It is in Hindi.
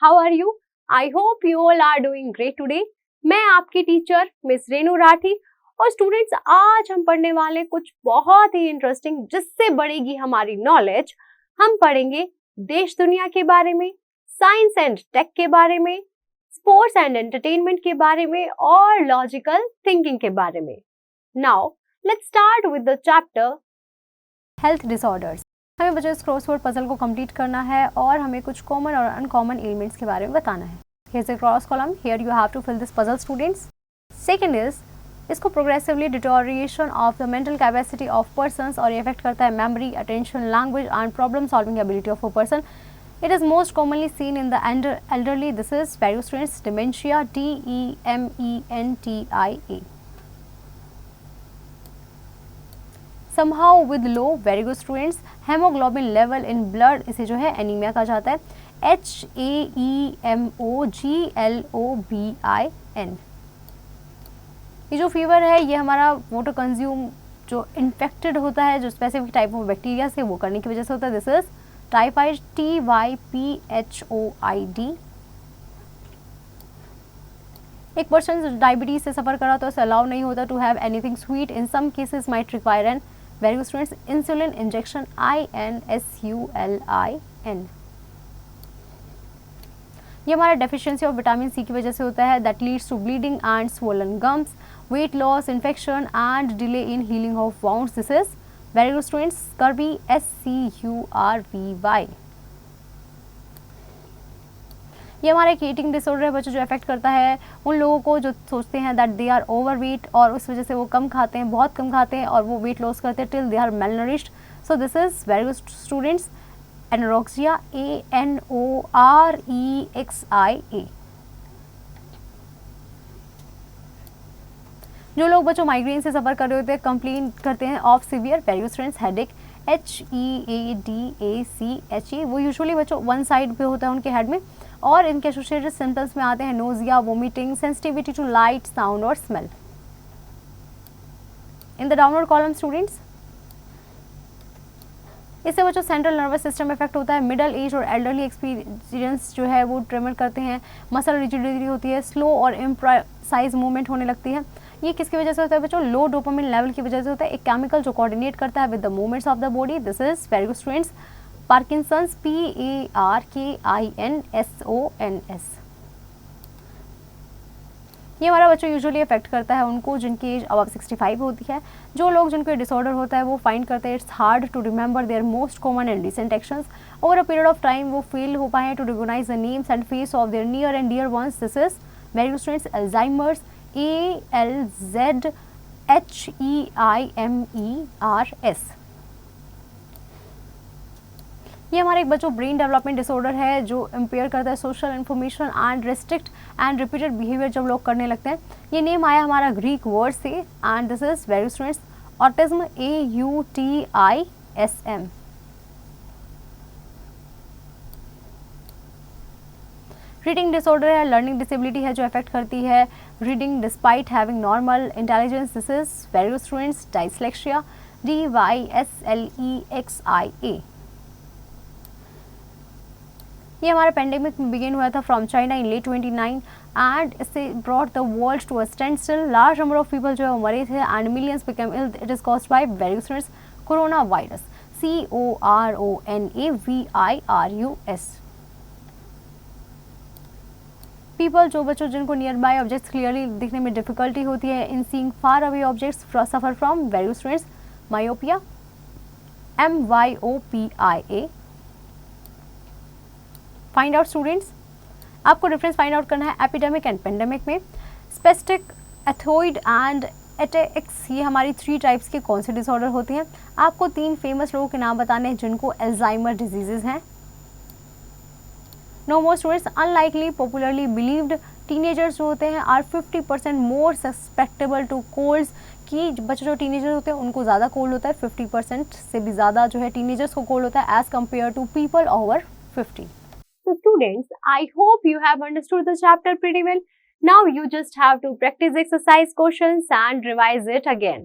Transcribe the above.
How are you? I hope you all are doing great today. मैं आपकी टीचर मिस रेनू राठी और स्टूडेंट्स आज हम पढ़ने वाले कुछ बहुत ही इंटरेस्टिंग जिससे बढ़ेगी हमारी नॉलेज। हम पढ़ेंगे देश दुनिया के बारे में, साइंस एंड टेक के बारे में, स्पोर्ट्स एंड एंटरटेनमेंट के बारे में और लॉजिकल थिंकिंग के बारे में। Now let's start with the chapter health disorders. हमें बच्चों इस क्रॉसवर्ड पजल को कंप्लीट करना है और हमें कुछ कॉमन और अनकॉमन एलिमेंट्स के बारे में बताना है। Here's a cross column. Here you have to fill this puzzle, students. Second is इसको progressively deterioration of the mental capacity of persons और ये affect करता है memory, attention, language and problem solving ability of a person. It is most commonly seen in the elderly. This is various students dementia, DEMENTIA. Somehow with low, very good students. Hemoglobin level in blood इसे जो है एनीमिया कहा जाता है। HAEMOGLOBIN। ये जो फीवर है ये हमारा वाटर कंज्यूम जो इन्फेक्टेड होता है जो स्पेसिफिक टाइप ऑफ बैक्टीरिया से वो करने की वजह से होता है। This is typhoid, TYPHOID। एक पर्सन डायबिटीज से सफर कर रहा तो उसे अलाउ नहीं होता to have anything sweet. In some cases might require an very good students insulin injection, INSULIN। ये हमारा डेफिशिएंसी ऑफ विटामिन सी की वजह से होता है। That leads to bleeding and swollen gums, weight loss, infection and delay in healing of wounds. This is very good students scurvy, SCURVY। ये हमारा एक ईटिंग डिसऑर्डर है बच्चों जो अफेक्ट करता है उन लोगों को जो सोचते हैं दैट दे आर ओवरवेट और उस वजह से वो कम खाते हैं, बहुत कम खाते हैं और वो वेट लॉस करते हैं till they are malnourished. So this is very good students anorexia, ANOREXIA। जो लोग बच्चों माइग्रेन से सफर कर रहे होते हैं कंप्लेन करते हैं of severe very good students headache, HEADACHE। वो यूजुअली बच्चों वन साइड पे होता है उनके हेड में और इनके एसोसिएटेड सिम्टम्स में आते हैं nausea, vomiting, sensitivity to light, sound और smell. In the downward column students इससे बच्चों सेंट्रल नर्वस सिस्टम इफेक्ट होता है। मिडल एज और एल्डरली एक्सपीरियंस जो है वो ट्रेमर करते हैं, मसल रिजिडिटी होती है, स्लो और इम्प्रेसाइज मूवमेंट होने लगती है। ये किसकी वजह से होता है बच्चों? लो डोपामिन लेवल की वजह से होता है, एक केमिकल जो कोऑर्डिनेट करता है with the movements of the body. This is very good students Parkinson's, PARKINSONS। ये हमारा बच्चों यूजुअली अफेक्ट करता है उनको जिनकी एज अबव 65 होती है। जो लोग जिनको डिसऑर्डर होता है वो फाइंड करते हैं it's hard to remember their most common and recent actions. Over a period of time वो फेल हो पाए to recognise the names and face of their near and dear ones. This is very good students Alzheimer's, ALZHEIMERS। ये हमारे एक बच्चों ब्रेन डेवलपमेंट डिसऑर्डर है जो इम्पेयर करता है social information and restrict and repeated behaviour जब लोग करने लगते हैं। ये नेम आया हमारा ग्रीक वर्ड से and this is very students autism, AUTISM। Reading disorder है, लर्निंग डिसेबिलिटी है जो अफेक्ट करती है reading despite having normal intelligence. This is very good students dyslexia, DYSLEXIA। ये हमारा पेंडेमिक बिगिन हुआ था from China in late 29 and इससे brought the world to a stand still. Large number of people जो है वो मरे थे and millions become ill. It is caused by very students corona virus, CORONAVIRUS। People जो बच्चों जिनको नियर बाय ऑब्जेक्ट्स क्लियरली दिखने में डिफिकल्टी होती है इन seeing far away objects suffer from very students myopia, MYOPIA। Find out students आपको डिफरेंस फाइंड आउट करना है एपिडेमिक एंड पेंडेमिक में। स्पेस्टिक, एथोइड एंड एटेक्स ये हमारी 3 टाइप्स के कौन से डिसऑर्डर होते हैं? आपको 3 फेमस लोगों के नाम बताने हैं जिनको अल्जाइमर डिजीजेज हैं। No more students unlikely popularly believed teenagers जो होते हैं are 50% more susceptible to colds. कि बच्चे जो टीनेजर होते हैं उनको ज़्यादा कोल्ड होता है, 50% से भी ज़्यादा जो है टीनेजर्स को कोल्ड होता है as compare to people over 50। So students, I hope you have understood the chapter pretty well. Now you just have to practice exercise questions and revise it again.